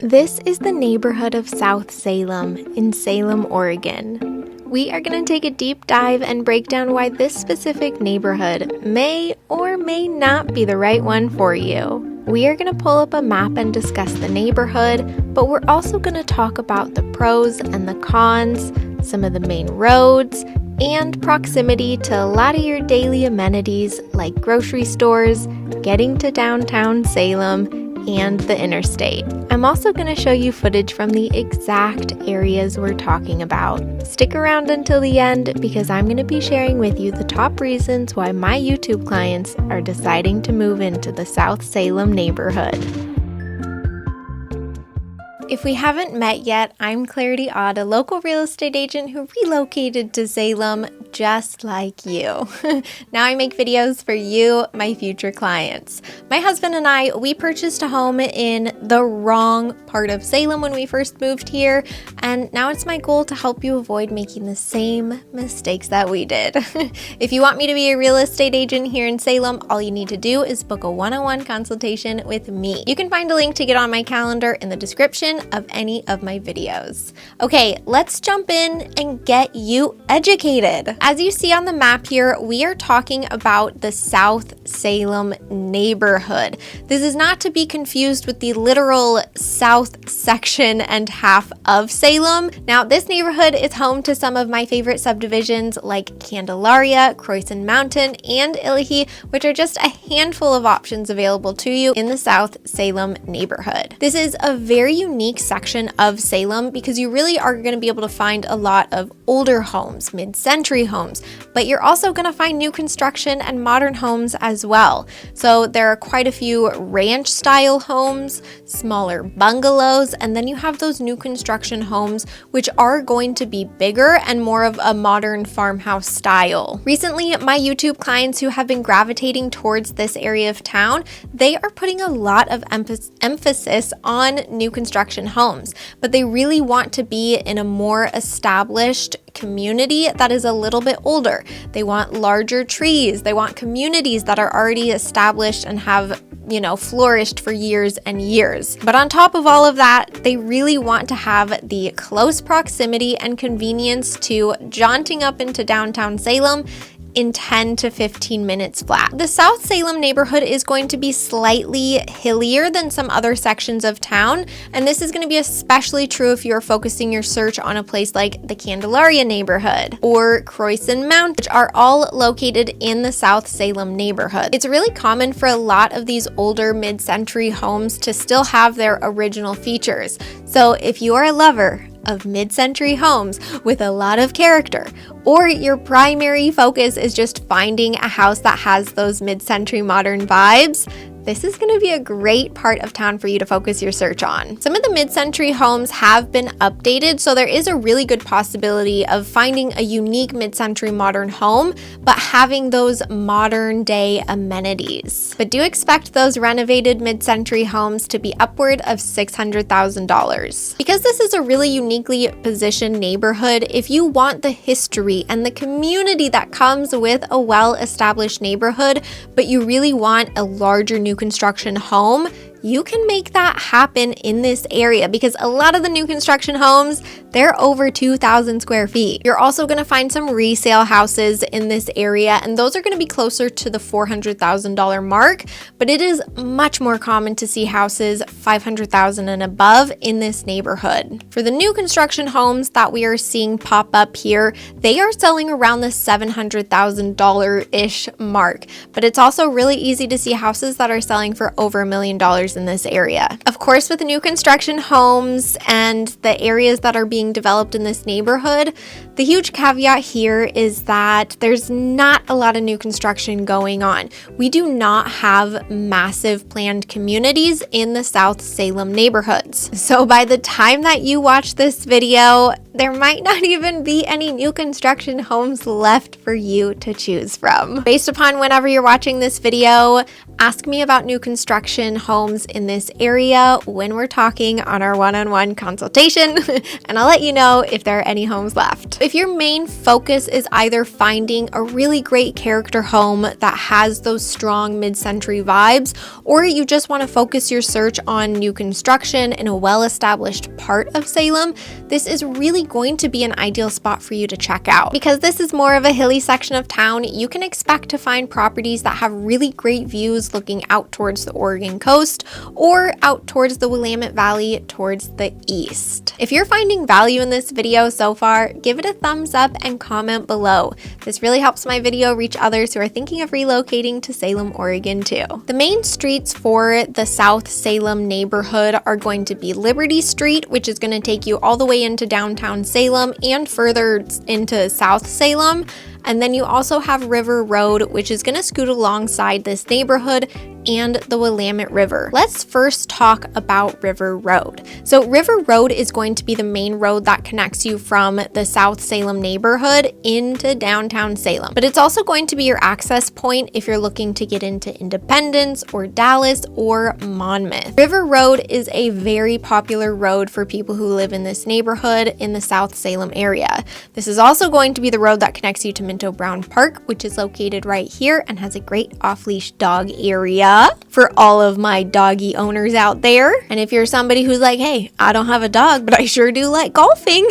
This is the neighborhood of South Salem in Salem, Oregon. We are going to take a deep dive and break down why this specific neighborhood may or may not be the right one for you. We are going to pull up a map and discuss the neighborhood, but we're also going to talk about the pros and the cons, some of the main roads, and proximity to a lot of your daily amenities like grocery stores, getting to downtown Salem, and the interstate. I'm also going to show you footage from the exact areas we're talking about. Stick around until the end because I'm going to be sharing with you the top reasons why my YouTube clients are deciding to move into the South Salem neighborhood. If we haven't met yet, I'm Clarity Odd, a local real estate agent who relocated to Salem just like you. Now I make videos for you, my future clients. My husband and I, we purchased a home in the wrong part of Salem when we first moved here, and now it's my goal to help you avoid making the same mistakes that we did. If you want me to be a real estate agent here in Salem, all you need to do is book a one-on-one consultation with me. You can find a link to get on my calendar in the description of any of my videos. Okay, let's jump in and get you educated. As you see on the map here, we are talking about the South Salem neighborhood. This is not to be confused with the literal south section and half of Salem. Now, this neighborhood is home to some of my favorite subdivisions like Candelaria, Croissant Mountain, and Illahee, which are just a handful of options available to you in the South Salem neighborhood. This is a very unique section of Salem because you really are going to be able to find a lot of older homes, mid-century homes, but you're also going to find new construction and modern homes as well. So there are quite a few ranch style homes, smaller bungalows, and then you have those new construction homes which are going to be bigger and more of a modern farmhouse style. Recently, my YouTube clients who have been gravitating towards this area of town, they are putting a lot of emphasis on new construction homes, but they really want to be in a more established community that is a little bit older. They want larger trees. They want communities that are already established and have, flourished for years and years. But on top of all of that, they really want to have the close proximity and convenience to jaunting up into downtown Salem in 10 to 15 minutes flat. The South Salem neighborhood is going to be slightly hillier than some other sections of town, and this is going to be especially true if you're focusing your search on a place like the Candelaria neighborhood or Croissant Mountain, which are all located in the South Salem neighborhood. It's really common for a lot of these older mid-century homes to still have their original features. So if you are a lover of mid-century homes with a lot of character, or your primary focus is just finding a house that has those mid-century modern vibes, this is going to be a great part of town for you to focus your search on. Some of the mid-century homes have been updated, so there is a really good possibility of finding a unique mid-century modern home, but having those modern day amenities. But do expect those renovated mid-century homes to be upward of $600,000. Because this is a really uniquely positioned neighborhood, if you want the history and the community that comes with a well-established neighborhood, but you really want a larger new construction home, you can make that happen in this area because a lot of the new construction homes, they're over 2,000 square feet. You're also going to find some resale houses in this area, and those are going to be closer to the $400,000 mark, but it is much more common to see houses $500,000 and above in this neighborhood. For the new construction homes that we are seeing pop up here, they are selling around the $700,000-ish mark, but it's also really easy to see houses that are selling for over $1 million in this area. Of course, with the new construction homes and the areas that are being developed in this neighborhood, the huge caveat here is that there's not a lot of new construction going on. We do not have massive planned communities in the South Salem neighborhoods. So by the time that you watch this video, there might not even be any new construction homes left for you to choose from. Based upon whenever you're watching this video, Ask me about new construction homes in this area when we're talking on our one-on-one consultation, and I'll let you know if there are any homes left. If your main focus is either finding a really great character home that has those strong mid-century vibes, or you just want to focus your search on new construction in a well-established part of Salem, this is really going to be an ideal spot for you to check out. Because this is more of a hilly section of town, you can expect to find properties that have really great views looking out towards the Oregon coast or out towards the Willamette Valley towards the east. If you're finding value in this video so far, give it a thumbs up and comment below. This really helps my video reach others who are thinking of relocating to Salem, Oregon too. The main streets for the South Salem neighborhood are going to be Liberty Street, which is going to take you all the way into downtown Salem and further into South Salem. And then you also have River Road, which is going to scoot alongside this neighborhood and the Willamette River. Let's first talk about River Road. So River Road is going to be the main road that connects you from the South Salem neighborhood into downtown Salem. But it's also going to be your access point if you're looking to get into Independence or Dallas or Monmouth. River Road is a very popular road for people who live in this neighborhood in the South Salem area. This is also going to be the road that connects you to Minto Brown Park, which is located right here and has a great off-leash dog area for all of my doggy owners out there. And if you're somebody who's like, hey, I don't have a dog, but I sure do like golfing,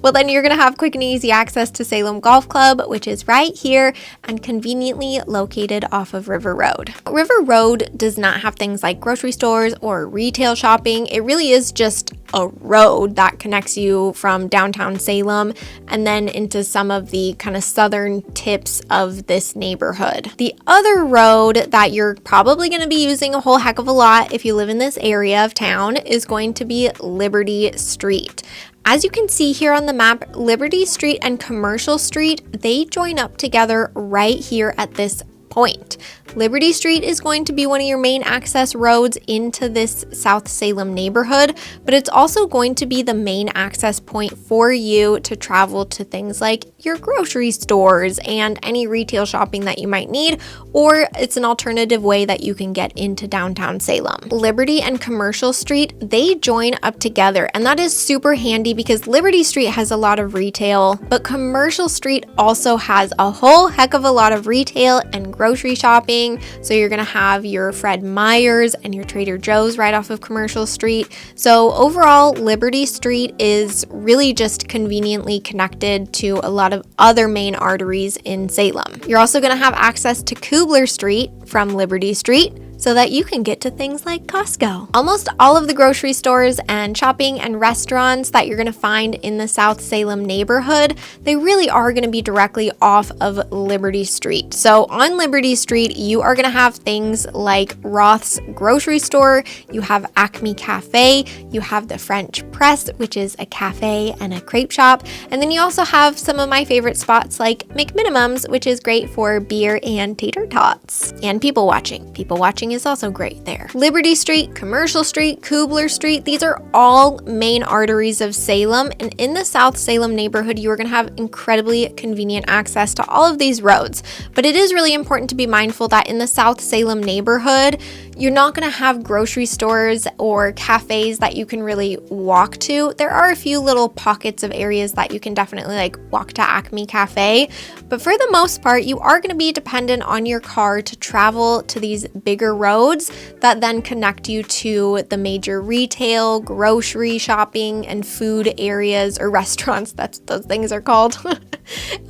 well, then you're going to have quick and easy access to Salem Golf Club, which is right here and conveniently located off of River Road. River Road does not have things like grocery stores or retail shopping. It really is just a road that connects you from downtown Salem and then into some of the kind of southern tips of this neighborhood. The other road that you're probably going to be using a whole heck of a lot if you live in this area of town is going to be Liberty Street. As you can see here on the map, Liberty Street and Commercial Street, they join up together right here at this point. Liberty Street is going to be one of your main access roads into this South Salem neighborhood, but it's also going to be the main access point for you to travel to things like your grocery stores and any retail shopping that you might need, or it's an alternative way that you can get into downtown Salem. Liberty and Commercial Street, they join up together, and that is super handy because Liberty Street has a lot of retail, but Commercial Street also has a whole heck of a lot of retail and grocery shopping. So you're going to have your Fred Meyers and your Trader Joe's right off of Commercial Street. So overall, Liberty Street is really just conveniently connected to a lot of other main arteries in Salem. You're also going to have access to Coldwell Street from Liberty Street, so that you can get to things like Costco. Almost all of the grocery stores and shopping and restaurants that you're gonna find in the South Salem neighborhood, they really are gonna be directly off of Liberty Street. So on Liberty Street, you are gonna have things like Roth's grocery store, you have Acme Cafe, you have the French Press, which is a cafe and a crepe shop, and then you also have some of my favorite spots like McMinimums, which is great for beer and tater tots. And people watching. People watching is also great there. Liberty Street, Commercial Street, Coldwell Street, these are all main arteries of Salem, and in the South Salem neighborhood, you are going to have incredibly convenient access to all of these roads. But it is really important to be mindful that in the South Salem neighborhood, you're not going to have grocery stores or cafes that you can really walk to. There are a few little pockets of areas that you can definitely like walk to Acme Cafe, but for the most part, you are going to be dependent on your car to travel to these bigger roads that then connect you to the major retail, grocery shopping, and food areas or restaurants, that's those things are called,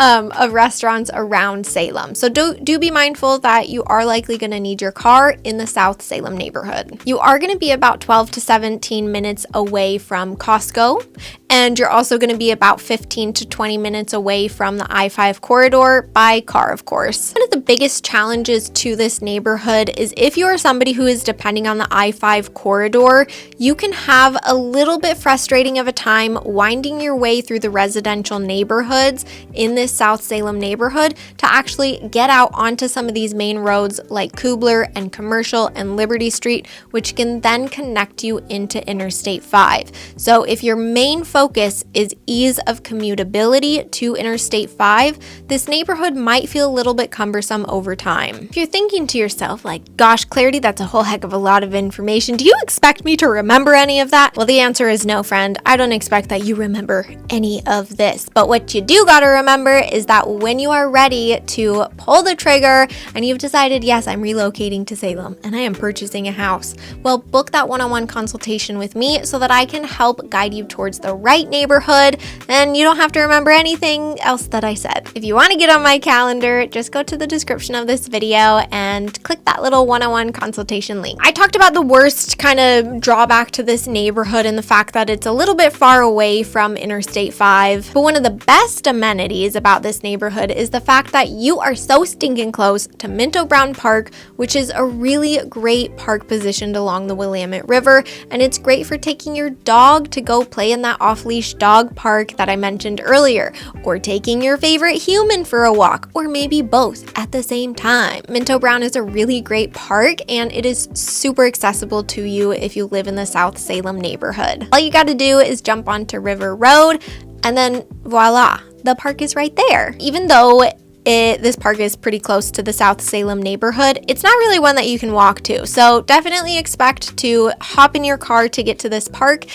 of restaurants around Salem. So do be mindful that you are likely going to need your car in the South Salem neighborhood. You are going to be about 12 to 17 minutes away from Costco, and you're also going to be about 15 to 20 minutes away from the I-5 corridor by car, of course. One of the biggest challenges to this neighborhood is if you are somebody who is depending on the I-5 corridor, you can have a little bit frustrating of a time winding your way through the residential neighborhoods in this South Salem neighborhood to actually get out onto some of these main roads like Coldwell and Commercial and on Liberty Street, which can then connect you into Interstate 5. So if your main focus is ease of commutability to Interstate 5, this neighborhood might feel a little bit cumbersome over time. If you're thinking to yourself like, gosh, Clarity, that's a whole heck of a lot of information. Do you expect me to remember any of that? Well, the answer is no, friend. I don't expect that you remember any of this. But what you do gotta remember is that when you are ready to pull the trigger and you've decided, yes, I'm relocating to Salem and I am purchasing a house, well, book that one-on-one consultation with me so that I can help guide you towards the right neighborhood, and you don't have to remember anything else that I said. If you want to get on my calendar, just go to the description of this video and click that little one-on-one consultation link. I talked about the worst kind of drawback to this neighborhood and the fact that it's a little bit far away from Interstate 5, but one of the best amenities about this neighborhood is the fact that you are so stinking close to Minto Brown Park, which is a really great park positioned along the Willamette River, and it's great for taking your dog to go play in that off-leash dog park that I mentioned earlier, or taking your favorite human for a walk, or maybe both at the same time. Minto Brown is a really great park, and it is super accessible to you if you live in the South Salem neighborhood. All you gotta do is jump onto River Road, and then voila, the park is right there. Even though this park is pretty close to the South Salem neighborhood, it's not really one that you can walk to. So definitely expect to hop in your car to get to this park.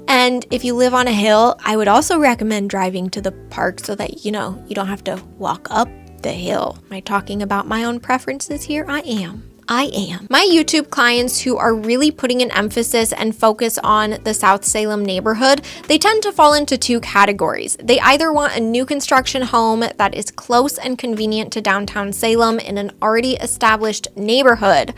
And if you live on a hill, I would also recommend driving to the park so that, you don't have to walk up the hill. Am I talking about my own preferences here? I am. My YouTube clients who are really putting an emphasis and focus on the South Salem neighborhood, they tend to fall into two categories. They either want a new construction home that is close and convenient to downtown Salem in an already established neighborhood,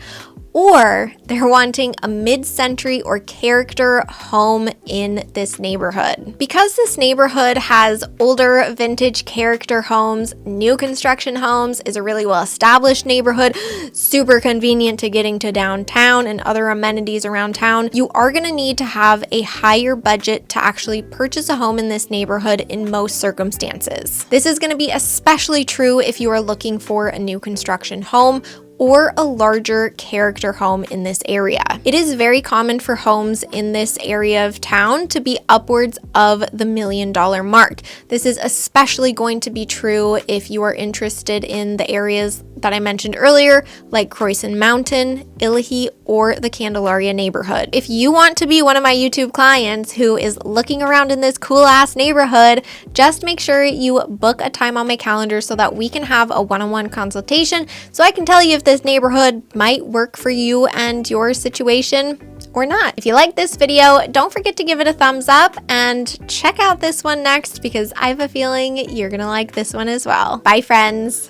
or they're wanting a mid-century or character home in this neighborhood. Because this neighborhood has older vintage character homes, new construction homes, is a really well-established neighborhood, super convenient to getting to downtown and other amenities around town, you are gonna need to have a higher budget to actually purchase a home in this neighborhood in most circumstances. This is gonna be especially true if you are looking for a new construction home or a larger character home in this area. It is very common for homes in this area of town to be upwards of the $1 million mark. This is especially going to be true if you are interested in the areas that I mentioned earlier, like Croissant Mountain, Illahee, or the Candelaria neighborhood. If you want to be one of my YouTube clients who is looking around in this cool ass neighborhood, just make sure you book a time on my calendar so that we can have a one-on-one consultation so I can tell you if this neighborhood might work for you and your situation or not. If you like this video, don't forget to give it a thumbs up and check out this one next because I have a feeling you're gonna like this one as well. Bye, friends.